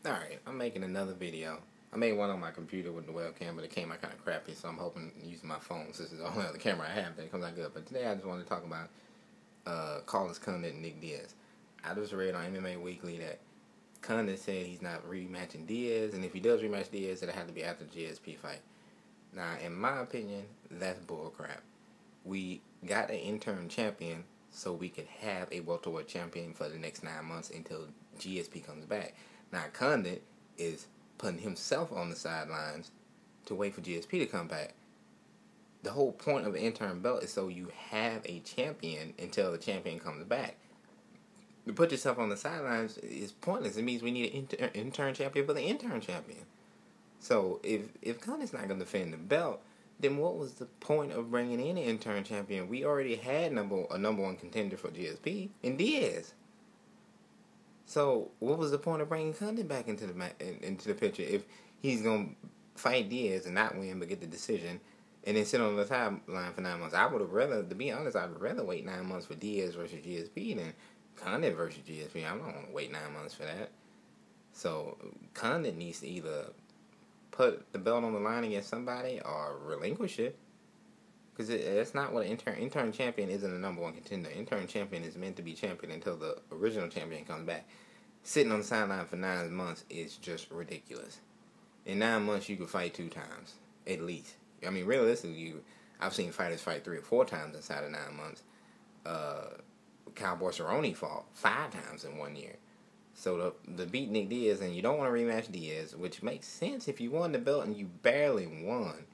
Alright, I'm making another video. I made one on my computer with the webcam, but it came out kind of crappy, so I'm hoping using my phone, since it's the only other camera I have, that it comes out good. But today I just want to talk about Condit and Nick Diaz. I just read on MMA Weekly that Condit said he's not rematching Diaz, and if he does rematch Diaz, it'll have to be after the GSP fight. Now, in my opinion, that's bullcrap. We got an interim champion so we could have a welterweight champion for the next 9 months until GSP comes back. Now, Condit is putting himself on the sidelines to wait for GSP to come back. The whole point of an interim belt is so you have a champion until the champion comes back. To put yourself on the sidelines is pointless. It means we need an intern champion for the intern champion. So if Condit's not going to defend the belt, then what was the point of bringing in an intern champion? We already had a number one contender for GSP in Diaz. So what was the point of bringing Condit back into the picture if he's gonna fight Diaz and not win but get the decision, and then sit on the sideline for 9 months? I would have rather, to be honest, I'd rather wait 9 months for Diaz versus GSP than Condit versus GSP. I don't want to wait 9 months for that. So Condit needs to either put the belt on the line against somebody or relinquish it. Because that's not what an intern champion isn't a number one contender. Intern champion is meant to be champion until the original champion comes back. Sitting on the sideline for 9 months is just ridiculous. In 9 months, you could fight 2 times, at least. I mean, realistically, I've seen fighters fight 3 or 4 times inside of 9 months. Cowboy Cerrone fought 5 times in 1 year. So to beat Nick Diaz, and you don't want to rematch Diaz, which makes sense if you won the belt and you barely won.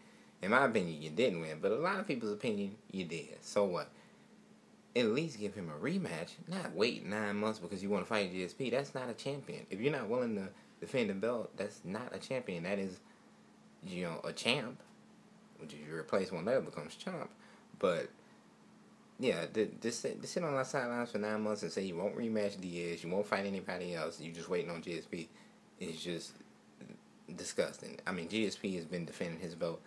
In my opinion, you didn't win, but a lot of people's opinion, you did. So what? At least give him a rematch, not wait 9 months because you want to fight GSP. That's not a champion. If you're not willing to defend the belt, that's not a champion. That is, a champ, which if you replace one letter becomes champ. But yeah, to sit on the sidelines for 9 months and say you won't rematch Diaz, you won't fight anybody else, you just waiting on GSP, is just disgusting. I mean, GSP has been defending his belt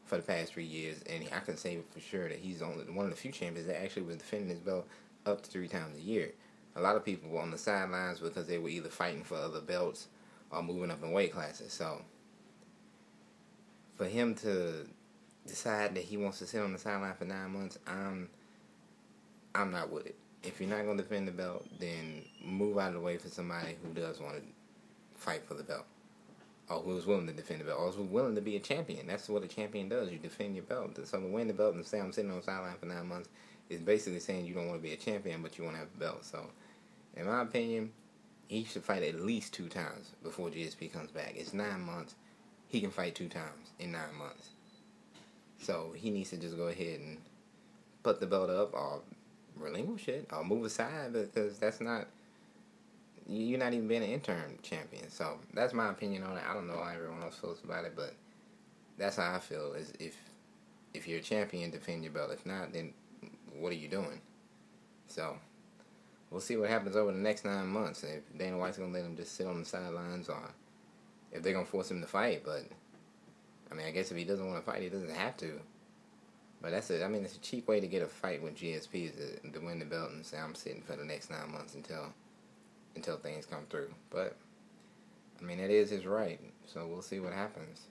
for the past 3 years, and I can say for sure that he's only one of the few champions that actually was defending his belt up to 3 times a year. A lot of people were on the sidelines because they were either fighting for other belts or moving up in weight classes. So for him to decide that he wants to sit on the sideline for 9 months, I'm not with it. If you're not going to defend the belt, then move out of the way for somebody who does want to fight for the belt, or who's willing to defend the belt, or who's willing to be a champion. That's what a champion does. You defend your belt. So to win the belt and say I'm sitting on the sideline for 9 months is basically saying you don't want to be a champion, but you want to have a belt. So, in my opinion, he should fight at least 2 times before GSP comes back. It's 9 months. He can fight 2 times in 9 months. So he needs to just go ahead and put the belt up, or relinquish it, or move aside, because that's not, you're not even being an interim champion. So that's my opinion on it. I don't know how everyone else feels about it, but that's how I feel. Is if you're a champion, defend your belt. If not, then what are you doing? So we'll see what happens over the next 9 months. If Dana White's gonna let him just sit on the sidelines, or if they're gonna force him to fight. But I mean, I guess if he doesn't want to fight, he doesn't have to. But that's it. I mean, it's a cheap way to get a fight with GSP is to win the belt and say I'm sitting for the next 9 months until things come through. But I mean, that is his right. So we'll see what happens.